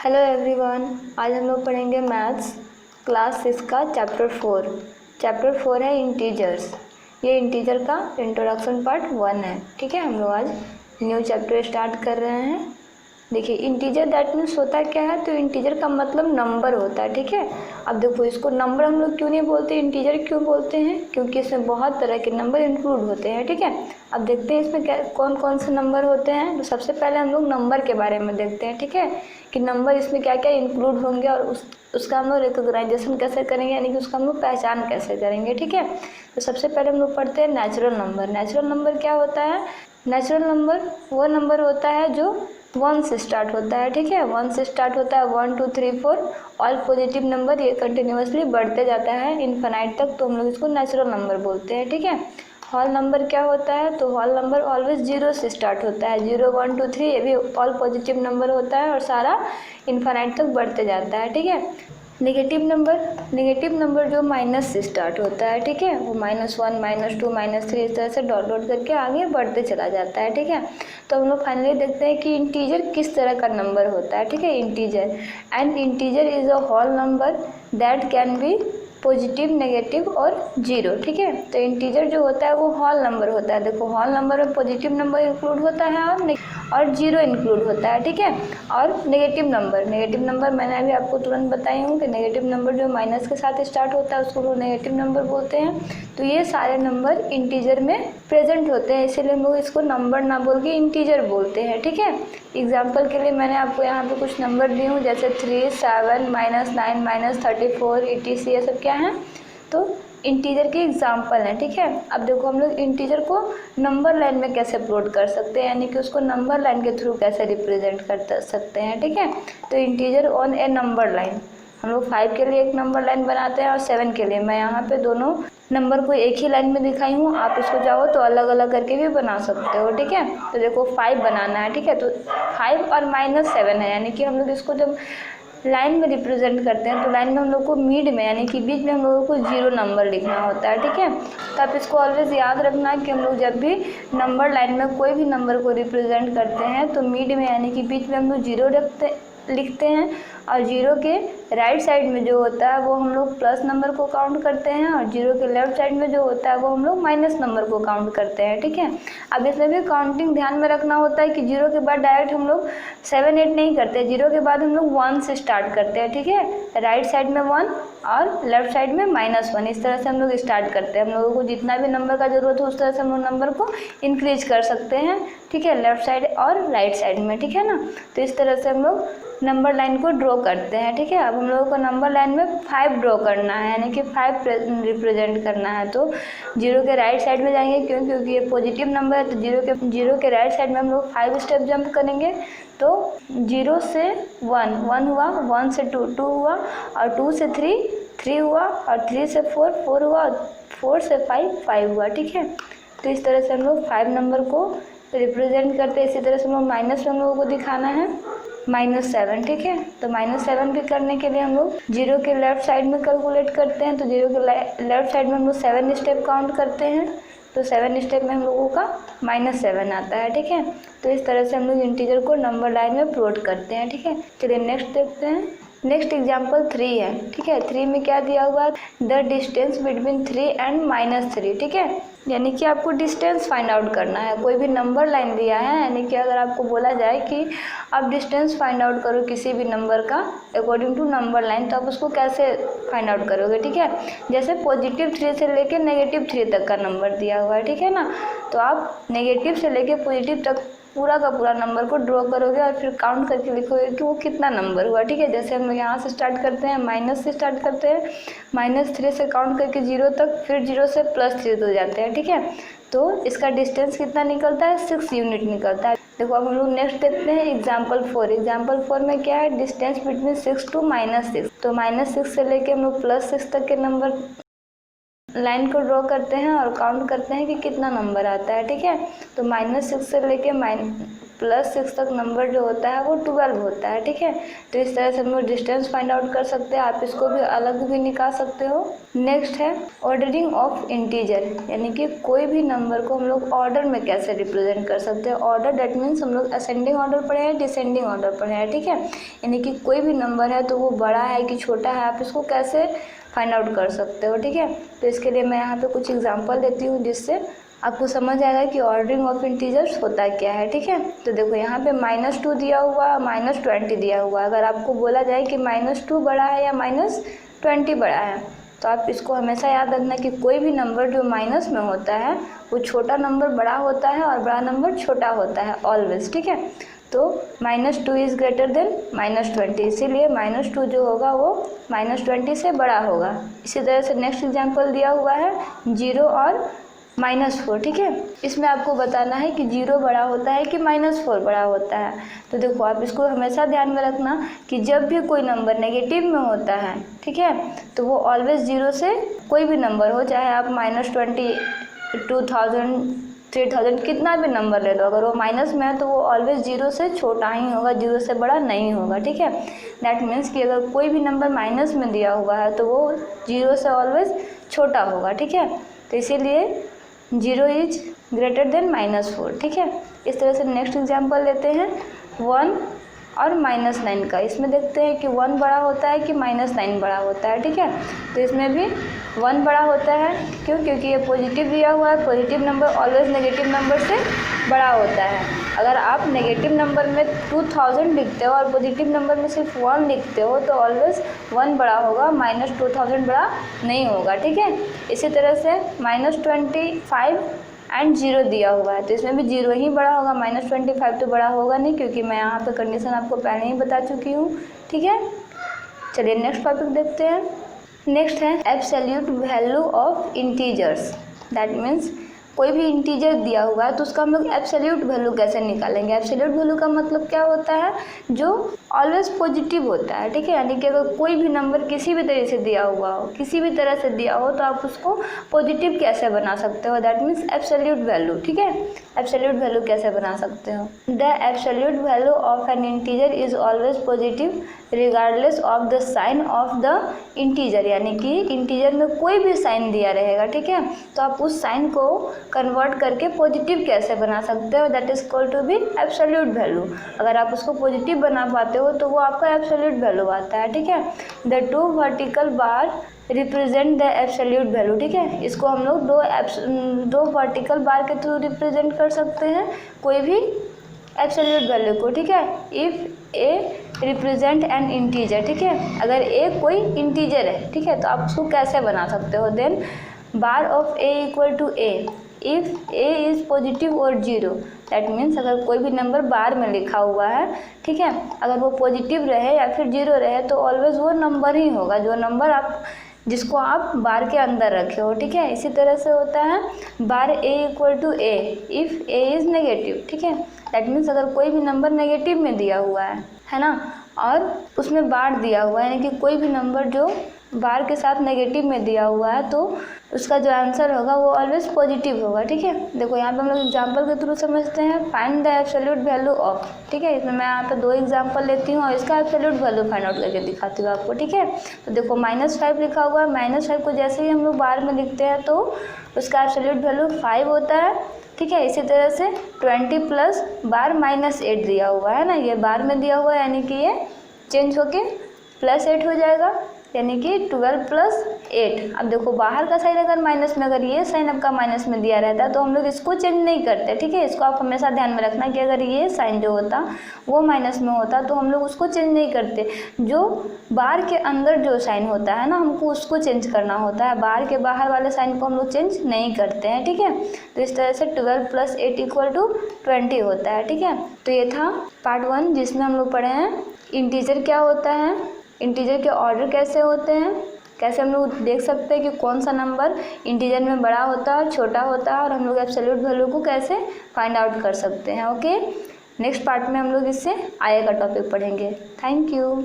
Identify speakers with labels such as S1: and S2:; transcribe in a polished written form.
S1: Hello everyone, आज हम लोग पढ़ेंगे मैथ्स क्लास 6 का चैप्टर 4 है इंटीजर्स। ये इंटीजर का इंट्रोडक्शन पार्ट 1 है। ठीक है, हम लोग आज न्यू चैप्टर स्टार्ट कर रहे हैं। देखिए, इंटीजर दैट मीन्स होता क्या है, तो इंटीजर का मतलब नंबर होता है। ठीक है, अब देखो इसको नंबर हम लोग क्यों नहीं बोलते, इंटीजर क्यों बोलते हैं, क्योंकि इसमें बहुत तरह के नंबर इंक्लूड होते हैं। ठीक है, अब देखते हैं इसमें क्या कौन कौन से नंबर होते हैं। तो सबसे पहले हम लोग नंबर के बारे में देखते हैं। ठीक है, कि नंबर इसमें क्या क्या इंक्लूड होंगे और उसका हम लोग रिकॉग्नाइजेशन कैसे करेंगे, यानी कि उसका हम लोग पहचान कैसे करेंगे। ठीक है, तो सबसे पहले हम लोग पढ़ते हैं नेचुरल नंबर। नेचुरल नंबर क्या होता है? नेचुरल नंबर वो नंबर होता है जो 1 से स्टार्ट होता है। ठीक है, 1 से स्टार्ट होता है, 1 2 3 4 ऑल पॉजिटिव नंबर, ये कंटिन्यूसली बढ़ते जाता है इनफाइनाइट तक, तो हम लोग इसको नेचुरल नंबर बोलते हैं। ठीक है, होल नंबर क्या होता है? तो होल नंबर ऑलवेज 0 से स्टार्ट होता है, 0 1 2 3, ये भी ऑल पॉजिटिव नंबर होता है और सारा इनफाइनाइट तक बढ़ते जाता है। ठीक है, नेगेटिव नंबर जो माइनस से स्टार्ट होता है। ठीक है, वो -1 -2 -3 इस तरह से डॉट डॉट करके आगे बढ़ते चला जाता है। ठीक है, तो हम लोग फाइनली देखते हैं कि इंटीजर किस तरह का नंबर होता है। ठीक है, integer is a whole number that can be positive, negative और 0। ठीक है, तो इंटीजर जो होता है वो होल नंबर होता है। देखो, होल नंबर में पॉजिटिव नंबर इंक्लूड होता है और 0 इंक्लूड होता है। ठीक है, और नेगेटिव नंबर मैंने अभी आपको तुरंत बताई हूँ कि नेगेटिव नंबर जो माइनस के साथ स्टार्ट होता है उसको लोग नेगेटिव नंबर बोलते हैं। तो ये सारे नंबर इंटीजर में प्रेजेंट होते हैं, इसीलिए हम लोग इसको नंबर ना बोल के इंटीजर बोलते हैं। ठीक है, एग्जाम्पल के लिए मैंने आपको यहाँ पे कुछ नंबर दी हूँ, जैसे 3 7 -9 -34 etc, ये सब क्या है? तो इंटीजर के एग्जाम्पल हैं। ठीक है, अब देखो हम लोग इंटीजर को नंबर लाइन में कैसे प्लॉट कर सकते हैं, यानी कि उसको नंबर लाइन के थ्रू कैसे रिप्रेजेंट कर सकते हैं। ठीक है, तो integer on A number line, हम लोग 5 के लिए एक नंबर लाइन बनाते हैं और 7 के लिए। मैं यहाँ पे दोनों नंबर को एक ही लाइन में दिखाई हूँ, आप इसको चाहो तो अलग अलग करके भी बना सकते हो। ठीक है, तो देखो 5 बनाना है। ठीक है, तो 5 और -7 है, यानी कि हम लोग इसको जब लाइन में रिप्रेजेंट करते हैं तो लाइन में हम लोग को मिड में यानी कि बीच में हम लोगों को 0 नंबर लिखना होता है। ठीक है, तो आप इसको ऑलवेज याद रखना कि हम लोग जब भी नंबर लाइन में कोई भी नंबर को रिप्रेजेंट करते हैं तो मिड में यानी कि बीच में हम लोग 0 लिखते हैं और 0 के राइट साइड में जो होता है वो हम लोग प्लस नंबर को काउंट करते हैं और 0 के लेफ्ट साइड में जो होता है वो हम लोग माइनस नंबर को काउंट करते हैं। ठीक है, अब इसमें भी काउंटिंग ध्यान में रखना होता है कि 0 के बाद डायरेक्ट हम लोग 7 8 नहीं करते, 0 के बाद हम लोग 1 से स्टार्ट करते हैं। ठीक है, राइट साइड में 1 और लेफ्ट साइड में -1, इस तरह से हम लोग स्टार्ट करते हैं। हम लोगों को जितना भी नंबर का ज़रूरत हो उस तरह से हम लोग नंबर को इंक्रीज कर सकते हैं। ठीक है, लेफ्ट साइड और राइट साइड में। ठीक है ना, तो इस तरह से हम लोग नंबर लाइन को ड्रॉ करते हैं। ठीक है, अब हम लोगों को नंबर लाइन में 5 ड्रॉ करना है, यानी कि 5 रिप्रेजेंट करना है। तो 0 के राइट साइड में जाएंगे, क्योंकि ये पॉजिटिव नंबर है, तो 0 के राइट साइड में हम लोग 5 स्टेप जंप करेंगे। तो 0 से 1 1 हुआ, 1 से 2 2 हुआ और 2 से 3 3 हुआ और 3 से 4 4 हुआ और 4 से 5 5 हुआ। ठीक है, तो इस तरह से हम लोग 5 नंबर को रिप्रेजेंट करते हैं। इसी तरह से हम लोग माइनस में हम लोगों को दिखाना है -7। ठीक है, तो -7 भी करने के लिए हम लोग 0 के लेफ्ट साइड में कैलकुलेट करते हैं। तो 0 के लेफ्ट साइड में हम लोग 7 स्टेप काउंट करते हैं, तो 7 स्टेप में हम लोगों का -7 आता है। ठीक है, तो इस तरह से हम लोग इंटीजर को नंबर लाइन में प्लॉट करते हैं। ठीक है, चलिए नेक्स्ट देखते हैं। नेक्स्ट एग्जाम्पल 3 है। ठीक है, 3 में क्या दिया हुआ है? The distance between 3 and -3। ठीक है, यानी कि आपको डिस्टेंस फाइंड आउट करना है। कोई भी नंबर लाइन दिया है, यानी कि अगर आपको बोला जाए कि आप डिस्टेंस फाइंड आउट करो किसी भी नंबर का अकॉर्डिंग टू नंबर लाइन, तो आप उसको कैसे फाइंड आउट करोगे? ठीक है, जैसे +3 से लेके -3 तक का नंबर दिया हुआ है। ठीक है ना, तो आप नेगेटिव से लेके पॉजिटिव तक पूरा का पूरा नंबर को ड्रॉ करोगे और फिर काउंट करके लिखोगे कि वो कितना नंबर हुआ। ठीक है, जैसे हम यहाँ से स्टार्ट करते हैं, माइनस से स्टार्ट करते हैं, -3 से काउंट करके 0 तक, फिर 0 से +3 हो जाते हैं। ठीक है, तो इसका डिस्टेंस कितना निकलता है? 6 यूनिट निकलता है। देखो अब हम लोग नेक्स्ट देखते हैं एग्जाम्पल 4 में क्या है? Distance between 6 to -6। तो -6 से लेके हम लोग +6 तक के नंबर लाइन को ड्रॉ करते हैं और काउंट करते हैं कि कितना नंबर आता है। ठीक है, तो -6 से लेके +6 तक नंबर जो होता है वो 12 होता है, ठीक है। तो इस तरह से हम लोग डिस्टेंस फाइंड आउट कर सकते हैं, आप इसको भी अलग भी निकाल सकते हो। नेक्स्ट है ऑर्डरिंग ऑफ इंटीजर, यानी कि कोई भी नंबर को हम लोग ऑर्डर में कैसे रिप्रेजेंट कर सकते हैं। ऑर्डर दैट मीन्स हम लोग असेंडिंग ऑर्डर पढ़े हैं, डिसेंडिंग ऑर्डर पढ़े हैं, ठीक है। यानी कि कोई भी नंबर है तो वो बड़ा है कि छोटा है, आप इसको कैसे फाइंड आउट कर सकते हो, ठीक है। तो इसके लिए मैं यहाँ पे कुछ एग्जांपल देती हूँ जिससे आपको समझ आएगा कि ऑर्डरिंग ऑफ इंटीजर्स होता क्या है, ठीक है। तो देखो यहाँ पे -2 दिया हुआ, -20 दिया हुआ। अगर आपको बोला जाए कि -2 बड़ा है या -20 बड़ा है, तो आप इसको हमेशा याद रखना कि कोई भी नंबर जो माइनस में होता है वो छोटा नंबर बड़ा होता है और बड़ा नंबर छोटा होता है ऑलवेज, ठीक है। तो -2 इज़ ग्रेटर देन -20, इसीलिए -2 जो होगा वो -20 से बड़ा होगा। इसी तरह से नेक्स्ट एग्जांपल दिया हुआ है 0 और -4, ठीक है। इसमें आपको बताना है कि 0 बड़ा होता है कि -4 बड़ा होता है। तो देखो आप इसको हमेशा ध्यान में रखना कि जब भी कोई नंबर नेगेटिव में होता है, ठीक है, तो वो ऑलवेज 0 से, कोई भी नंबर हो, चाहे आप -20, 2000, 3000 कितना भी नंबर ले लो, अगर वो माइनस में है तो वो ऑलवेज 0 से छोटा ही होगा, 0 से बड़ा नहीं होगा, ठीक है। दैट मीन्स कि अगर कोई भी नंबर माइनस में दिया हुआ है तो वो 0 से ऑलवेज छोटा होगा, ठीक है। तो इसीलिए 0 इज ग्रेटर देन -4, ठीक है। इस तरह से नेक्स्ट एग्जांपल लेते हैं 1 और -9 का। इसमें देखते हैं कि 1 बड़ा होता है कि -9 बड़ा होता है, ठीक है। तो इसमें भी 1 बड़ा होता है, क्यों? क्योंकि ये पॉजिटिव दिया हुआ है, positive number always negative number से बड़ा होता है। अगर आप नेगेटिव नंबर में 2000 लिखते हो और पॉजिटिव नंबर में सिर्फ 1 लिखते हो तो ऑलवेज 1 बड़ा होगा, -2000 बड़ा नहीं होगा, ठीक है। इसी तरह से -25 एंड 0 दिया हुआ है, तो इसमें भी 0 ही बड़ा होगा, -25 तो बड़ा होगा नहीं, क्योंकि मैं यहाँ पे कंडीशन आपको पहले ही बता चुकी हूँ, ठीक है। चलिए नेक्स्ट टॉपिक देखते हैं। नेक्स्ट है absolute value of integers. That means कोई भी इंटीजर दिया हुआ है तो उसका हम लोग एब्सोल्यूट वैल्यू कैसे निकालेंगे। एब्सोल्यूट वैल्यू का मतलब क्या होता है? जो ऑलवेज पॉजिटिव होता है, ठीक है। यानी कि अगर कोई भी नंबर किसी भी तरह से दिया हुआ हो, किसी भी तरह से दिया हो, तो आप उसको पॉजिटिव कैसे बना सकते हो? दैट मीन्स एब्सोल्यूट वैल्यू, ठीक है। एब्सोल्यूट वैल्यू कैसे बना सकते हो? The absolute value of an integer is always positive regardless of the sign of the integer. यानी कि इंटीजर में कोई भी साइन दिया रहेगा, ठीक है, तो आप उस साइन को कन्वर्ट करके पॉजिटिव कैसे बना सकते हो? That is called to be absolute value. अगर आप उसको पॉजिटिव बना पाते हो तो वो आपका एब्सोल्यूट वैल्यू आता है, ठीक है। The 2 vertical bar represent the absolute value, ठीक है। इसको हम लोग दो वर्टिकल बार के थ्रू रिप्रेजेंट कर सकते हैं कोई भी एब्सोल्यूट वैल्यू को, ठीक है। If A represent N integer, ठीक है, अगर ए कोई इंटीजर है, ठीक है, तो आप उसको कैसे बना सकते हो? Then bar of a equal to a if a is positive और 0। दैट मीन्स अगर कोई भी नंबर बार में लिखा हुआ है, ठीक है, अगर वो पॉजिटिव रहे या फिर 0 रहे तो ऑलवेज वो नंबर ही होगा जो नंबर आप जिसको आप बार के अंदर रखे हो, ठीक है। इसी तरह से होता है बार a equal to a if a is negative, ठीक है। दैट मीन्स अगर कोई भी नंबर नेगेटिव में दिया हुआ है ना, और उसमें बार दिया हुआ है, यानी कि कोई भी नंबर जो बार के साथ नेगेटिव में दिया हुआ है तो उसका जो आंसर होगा वो ऑलवेज पॉजिटिव होगा, ठीक है। देखो यहाँ पे हम लोग एग्जांपल के थ्रू समझते हैं। Find the absolute value of, ठीक है, इसमें मैं यहाँ पे 2 एग्जांपल लेती हूँ और इसका एब्सोल्यूट वैल्यू फाइंड आउट करके दिखाती हूँ आपको, ठीक है। तो देखो -5 लिखा हुआ है, -5 को जैसे ही हम लोग बार में लिखते हैं तो उसका एब्सोल्यूट वैल्यू 5 होता है, ठीक है। इसी तरह से 20 प्लस बार -8 दिया हुआ है ना, ये बार में दिया हुआ है, यानी कि ये चेंज होके +8 हो जाएगा, यानी कि 12 प्लस 8। अब देखो बाहर का साइन अगर माइनस में, अगर ये साइन आपका माइनस में दिया रहता है तो हम लोग इसको चेंज नहीं करते, ठीक है। इसको आप हमेशा ध्यान में रखना कि अगर ये साइन जो होता वो माइनस में होता तो हम लोग उसको चेंज नहीं करते। जो बार के अंदर जो साइन होता है ना, हमको उसको चेंज करना होता है, बार के बाहर वाले साइन को हम लोग चेंज नहीं करते हैं, ठीक है। तो इस तरह से 12 प्लस 8 इक्वल टू 20 होता है, ठीक है। तो ये था पार्ट 1 जिसमें हम लोग पढ़े हैं इंटीजर क्या होता है, इंटीजर के ऑर्डर कैसे होते हैं, कैसे हम लोग देख सकते हैं कि कौन सा नंबर इंटीजर में बड़ा होता है और छोटा होता है, और हम लोग एब्सोल्यूट वैल्यू को कैसे फाइंड आउट कर सकते हैं। ओके, नेक्स्ट पार्ट में हम लोग इससे आगे का टॉपिक पढ़ेंगे। Thank you.